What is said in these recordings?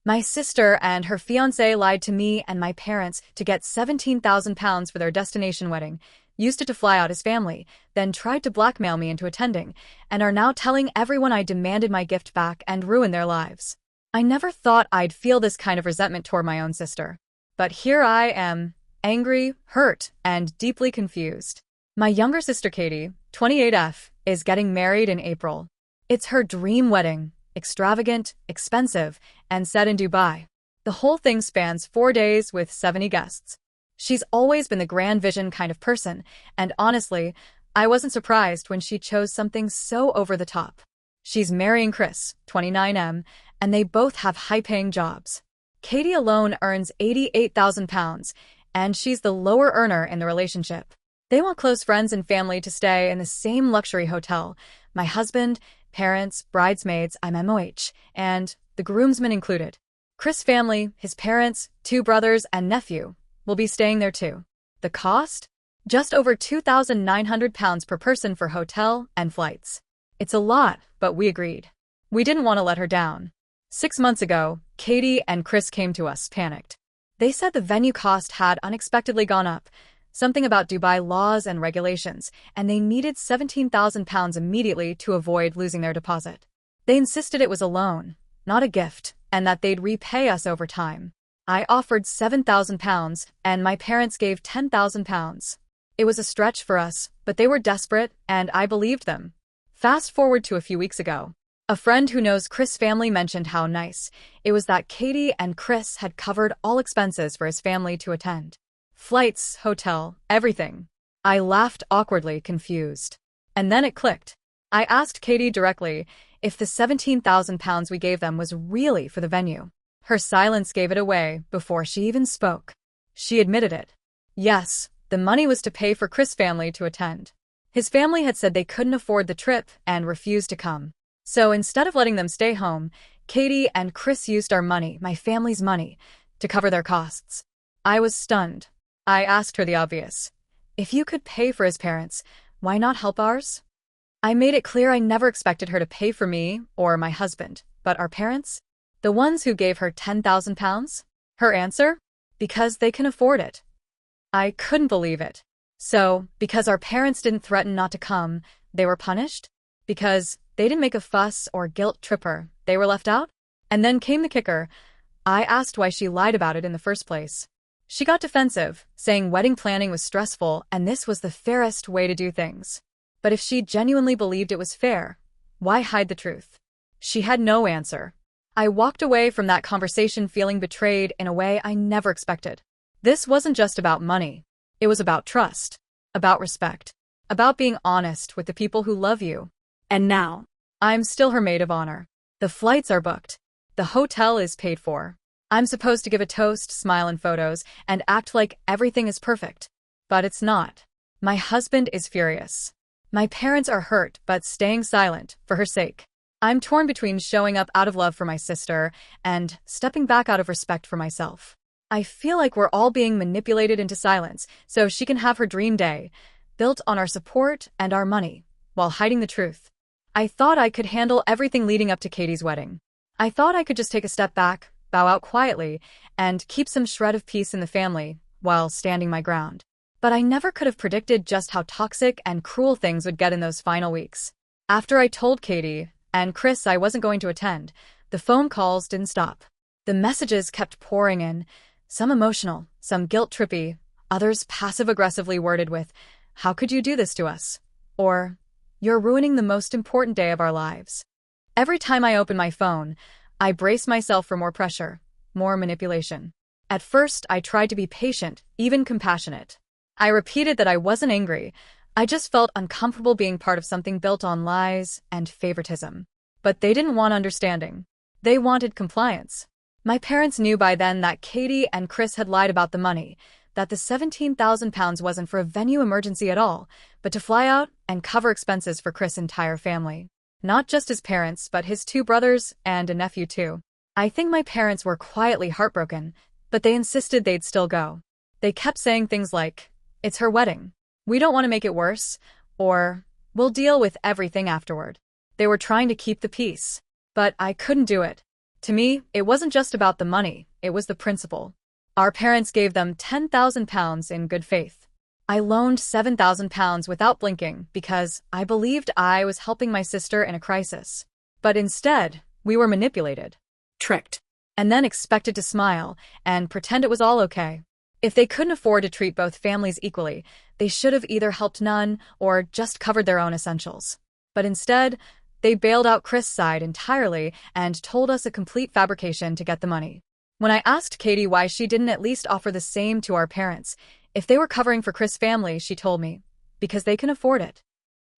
My sister and her fiancé lied to me and my parents to get £17,000 for their destination wedding, used it to fly out his family, then tried to blackmail me into attending, and are now telling everyone I demanded my gift back and ruin their lives. I never thought I'd feel this kind of resentment toward my own sister. But here I am, angry, hurt, and deeply confused. My younger sister Katie, 28F, is getting married in April. It's her dream wedding, extravagant, expensive, and set in Dubai. The whole thing spans 4 days with 70 guests. She's always been the grand vision kind of person, and honestly, I wasn't surprised when she chose something so over the top. She's marrying Chris, 29M, and they both have high-paying jobs. Katie alone earns £88,000, and she's the lower earner in the relationship. They want close friends and family to stay in the same luxury hotel. My husband, parents, bridesmaids, I'm MOH, and the groomsmen included. Chris' family, his parents, 2 brothers, and nephew will be staying there too. The cost? Just over £2,900 per person for hotel and flights. It's a lot, but we agreed. We didn't want to let her down. 6 months ago, Katie and Chris came to us, panicked. They said the venue cost had unexpectedly gone up, something about Dubai laws and regulations, and they needed £17,000 immediately to avoid losing their deposit. They insisted it was a loan, not a gift, and that they'd repay us over time. I offered £7,000, and my parents gave £10,000. It was a stretch for us, but they were desperate, and I believed them. Fast forward to a few weeks ago. A friend who knows Chris' family mentioned how nice it was that Katie and Chris had covered all expenses for his family to attend. Flights, hotel, everything. I laughed awkwardly, confused. And then it clicked. I asked Katie directly if the £17,000 we gave them was really for the venue. Her silence gave it away before she even spoke. She admitted it. Yes, the money was to pay for Chris' family to attend. His family had said they couldn't afford the trip and refused to come. So instead of letting them stay home, Katie and Chris used our money, my family's money, to cover their costs. I was stunned. I asked her the obvious. If you could pay for his parents, why not help ours? I made it clear I never expected her to pay for me or my husband, but our parents? The ones who gave her £10,000? Her answer? Because they can afford it. I couldn't believe it. So, because our parents didn't threaten not to come, they were punished? Because they didn't make a fuss or guilt trip her, they were left out? And then came the kicker. I asked why she lied about it in the first place. She got defensive, saying wedding planning was stressful and this was the fairest way to do things. But if she genuinely believed it was fair, why hide the truth? She had no answer. I walked away from that conversation feeling betrayed in a way I never expected. This wasn't just about money. It was about trust, about respect, about being honest with the people who love you. And now, I'm still her maid of honor. The flights are booked. The hotel is paid for. I'm supposed to give a toast, smile in photos, and act like everything is perfect. But it's not. My husband is furious. My parents are hurt, but staying silent, for her sake. I'm torn between showing up out of love for my sister and stepping back out of respect for myself. I feel like we're all being manipulated into silence so she can have her dream day, built on our support and our money, while hiding the truth. I thought I could handle everything leading up to Katie's wedding. I thought I could just take a step back, bow out quietly, and keep some shred of peace in the family while standing my ground. But I never could have predicted just how toxic and cruel things would get in those final weeks. After I told Katie and Chris I wasn't going to attend, the phone calls didn't stop. The messages kept pouring in, some emotional, some guilt-trippy, others passive-aggressively worded with, "How could you do this to us?" Or, "You're ruining the most important day of our lives." Every time I open my phone, I brace myself for more pressure, more manipulation. At first, I tried to be patient, even compassionate. I repeated that I wasn't angry. I just felt uncomfortable being part of something built on lies and favoritism. But they didn't want understanding. They wanted compliance. My parents knew by then that Katie and Chris had lied about the money, that the £17,000 wasn't for a venue emergency at all, but to fly out and cover expenses for Chris' entire family. Not just his parents, but his 2 brothers and a nephew too. I think my parents were quietly heartbroken, but they insisted they'd still go. They kept saying things like, "It's her wedding. We don't want to make it worse," or, "We'll deal with everything afterward." They were trying to keep the peace. But I couldn't do it. To me, it wasn't just about the money, it was the principle. Our parents gave them £10,000 in good faith. I loaned £7,000 without blinking because I believed I was helping my sister in a crisis. But instead, we were manipulated, tricked, and then expected to smile and pretend it was all okay. If they couldn't afford to treat both families equally, they should have either helped none or just covered their own essentials. But instead, they bailed out Chris' side entirely and told us a complete fabrication to get the money. When I asked Katie why she didn't at least offer the same to our parents, if they were covering for Chris' family, she told me, because they can afford it.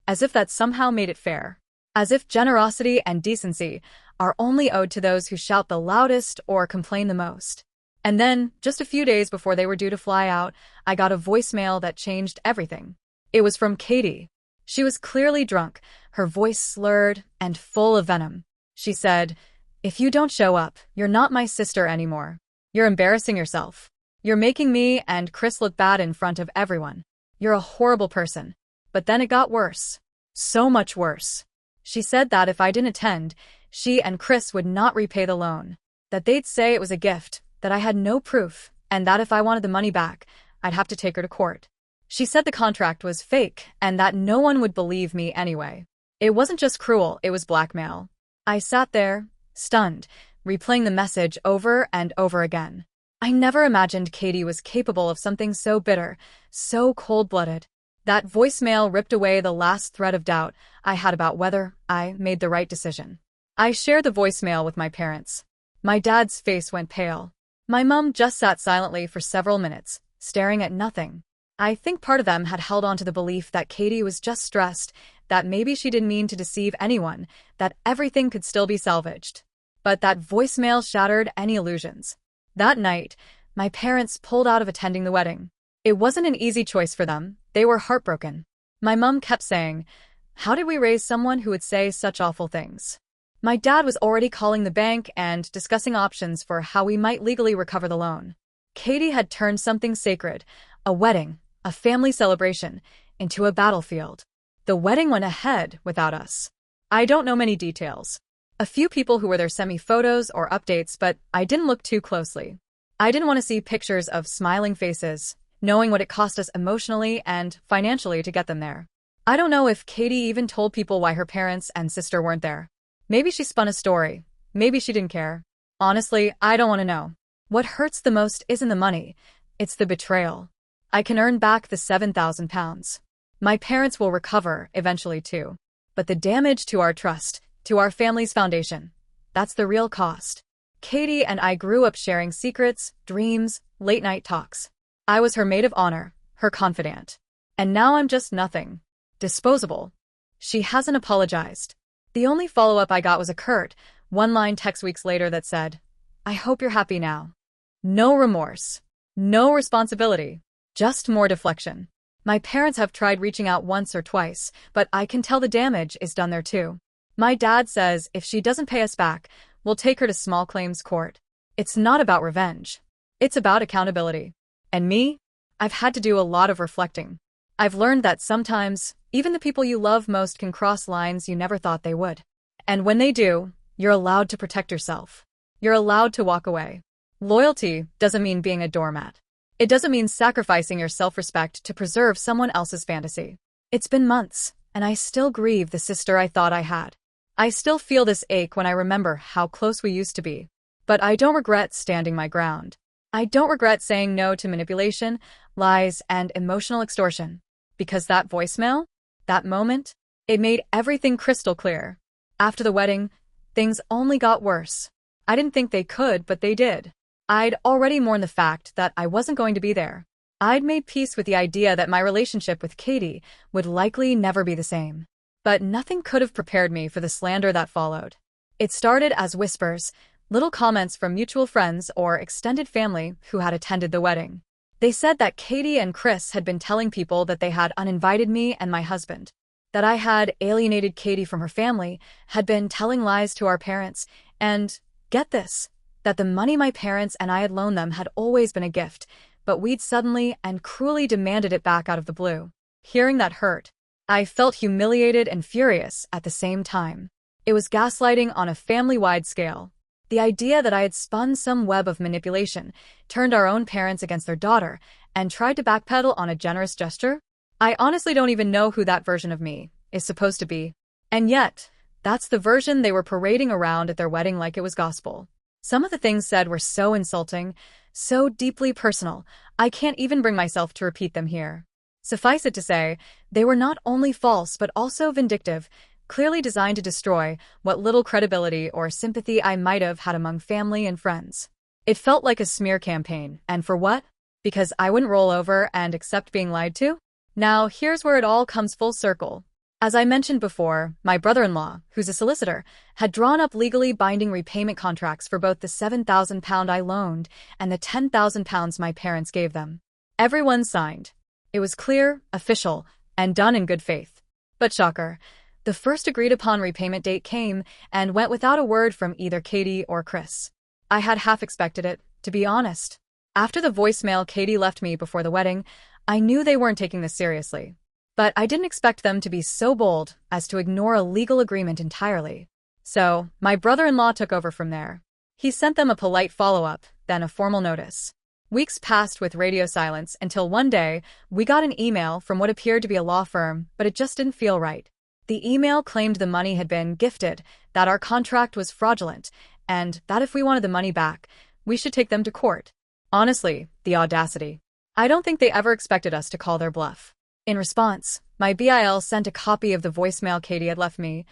As if that somehow made it fair. As if generosity and decency are only owed to those who shout the loudest or complain the most. And then, just a few days before they were due to fly out, I got a voicemail that changed everything. It was from Katie. She was clearly drunk, her voice slurred and full of venom. She said, "If you don't show up, you're not my sister anymore. You're embarrassing yourself. You're making me and Chris look bad in front of everyone. You're a horrible person." But then it got worse. So much worse. She said that if I didn't attend, she and Chris would not repay the loan. That they'd say it was a gift, that I had no proof, and that if I wanted the money back, I'd have to take her to court. She said the contract was fake and that no one would believe me anyway. It wasn't just cruel, it was blackmail. I sat there, stunned, replaying the message over and over again. I never imagined Katie was capable of something so bitter, so cold-blooded. That voicemail ripped away the last thread of doubt I had about whether I made the right decision. I shared the voicemail with my parents. My dad's face went pale. My mom just sat silently for several minutes, staring at nothing. I think part of them had held on to the belief that Katie was just stressed, that maybe she didn't mean to deceive anyone, that everything could still be salvaged. But that voicemail shattered any illusions. That night, my parents pulled out of attending the wedding. It wasn't an easy choice for them. They were heartbroken. My mom kept saying, "How did we raise someone who would say such awful things?" My dad was already calling the bank and discussing options for how we might legally recover the loan. Katie had turned something sacred, a wedding, a family celebration, into a battlefield. The wedding went ahead without us. I don't know many details. A few people who were there sent me photos or updates, but I didn't look too closely. I didn't want to see pictures of smiling faces, knowing what it cost us emotionally and financially to get them there. I don't know if Katie even told people why her parents and sister weren't there. Maybe she spun a story. Maybe she didn't care. Honestly, I don't want to know. What hurts the most isn't the money. It's the betrayal. I can earn back the £7,000. My parents will recover eventually too. But the damage to our trust, to our family's foundation, that's the real cost. Katie and I grew up sharing secrets, dreams, late-night talks. I was her maid of honor, her confidant. And now I'm just nothing. Disposable. She hasn't apologized. The only follow-up I got was a curt, one-line text weeks later that said, "I hope you're happy now." No remorse. No responsibility. Just more deflection. My parents have tried reaching out once or twice, but I can tell the damage is done there too. My dad says if she doesn't pay us back, we'll take her to small claims court. It's not about revenge. It's about accountability. And me? I've had to do a lot of reflecting. I've learned that sometimes, even the people you love most can cross lines you never thought they would. And when they do, you're allowed to protect yourself. You're allowed to walk away. Loyalty doesn't mean being a doormat. It doesn't mean sacrificing your self-respect to preserve someone else's fantasy. It's been months, and I still grieve the sister I thought I had. I still feel this ache when I remember how close we used to be. But I don't regret standing my ground. I don't regret saying no to manipulation, lies, and emotional extortion. Because that voicemail, that moment, it made everything crystal clear. After the wedding, things only got worse. I didn't think they could, but they did. I'd already mourned the fact that I wasn't going to be there. I'd made peace with the idea that my relationship with Katie would likely never be the same. But nothing could have prepared me for the slander that followed. It started as whispers, little comments from mutual friends or extended family who had attended the wedding. They said that Katie and Chris had been telling people that they had uninvited me and my husband, that I had alienated Katie from her family, had been telling lies to our parents, and, get this, that the money my parents and I had loaned them had always been a gift, but we'd suddenly and cruelly demanded it back out of the blue. Hearing that hurt. I felt humiliated and furious at the same time. It was gaslighting on a family-wide scale. The idea that I had spun some web of manipulation, turned our own parents against their daughter, and tried to backpedal on a generous gesture? I honestly don't even know who that version of me is supposed to be. And yet, that's the version they were parading around at their wedding like it was gospel. Some of the things said were so insulting, so deeply personal, I can't even bring myself to repeat them here. Suffice it to say, they were not only false but also vindictive, clearly designed to destroy what little credibility or sympathy I might have had among family and friends. It felt like a smear campaign, and for what? Because I wouldn't roll over and accept being lied to? Now, here's where it all comes full circle. As I mentioned before, my brother-in-law, who's a solicitor, had drawn up legally binding repayment contracts for both the £7,000 I loaned and the £10,000 my parents gave them. Everyone signed. It was clear, official, and done in good faith. But shocker, the first agreed-upon repayment date came and went without a word from either Katie or Chris. I had half expected it, to be honest. After the voicemail Katie left me before the wedding, I knew they weren't taking this seriously. But I didn't expect them to be so bold as to ignore a legal agreement entirely. So, my brother-in-law took over from there. He sent them a polite follow-up, then a formal notice. Weeks passed with radio silence until one day, we got an email from what appeared to be a law firm, but it just didn't feel right. The email claimed the money had been gifted, that our contract was fraudulent, and that if we wanted the money back, we should take them to court. Honestly, the audacity. I don't think they ever expected us to call their bluff. In response, my BIL sent a copy of the voicemail Katie had left me,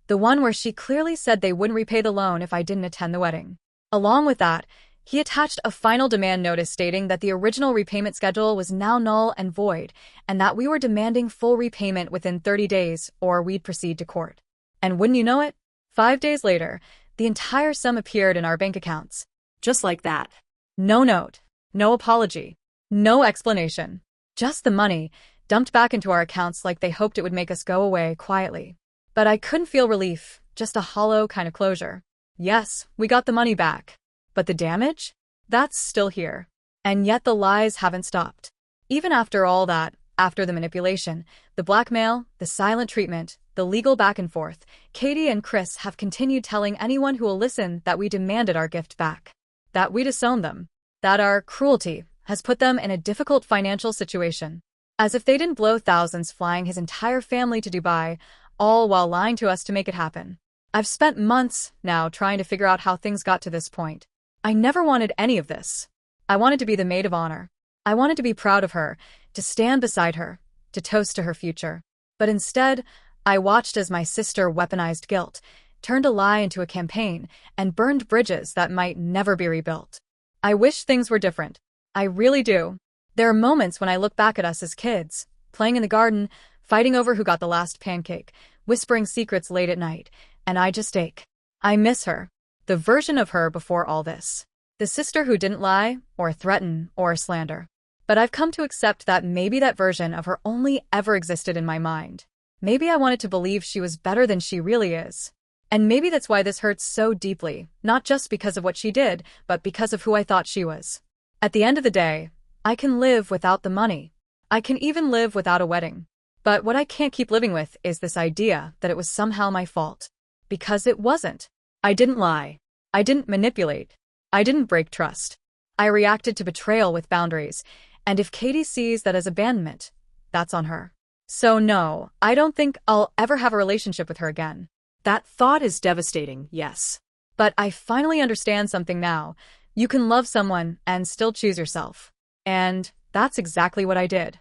the one where she clearly said they wouldn't repay the loan if I didn't attend the wedding. Along with that, he attached a final demand notice stating that the original repayment schedule was now null and void, and that we were demanding full repayment within 30 days or we'd proceed to court. And wouldn't you know it? 5 days later, the entire sum appeared in our bank accounts. Just like that. No note, no apology, no explanation. Just the money, dumped back into our accounts like they hoped it would make us go away quietly. But I couldn't feel relief, just a hollow kind of closure. Yes, we got the money back. But the damage? That's still here. And yet the lies haven't stopped. Even after all that, after the manipulation, the blackmail, the silent treatment, the legal back and forth, Katie and Chris have continued telling anyone who will listen that we demanded our gift back. That we disowned them. That our cruelty has put them in a difficult financial situation. As if they didn't blow thousands flying his entire family to Dubai, all while lying to us to make it happen. I've spent months now trying to figure out how things got to this point. I never wanted any of this. I wanted to be the maid of honor. I wanted to be proud of her, to stand beside her, to toast to her future. But instead, I watched as my sister weaponized guilt, turned a lie into a campaign, and burned bridges that might never be rebuilt. I wish things were different. I really do. There are moments when I look back at us as kids, playing in the garden, fighting over who got the last pancake, whispering secrets late at night, and I just ache. I miss her. The version of her before all this. The sister who didn't lie, or threaten, or slander. But I've come to accept that maybe that version of her only ever existed in my mind. Maybe I wanted to believe she was better than she really is. And maybe that's why this hurts so deeply, not just because of what she did, but because of who I thought she was. At the end of the day, I can live without the money. I can even live without a wedding. But what I can't keep living with is this idea that it was somehow my fault. Because it wasn't. I didn't lie. I didn't manipulate. I didn't break trust. I reacted to betrayal with boundaries, and if Katie sees that as abandonment, that's on her. So no, I don't think I'll ever have a relationship with her again. That thought is devastating, yes. But I finally understand something now. You can love someone and still choose yourself. And that's exactly what I did.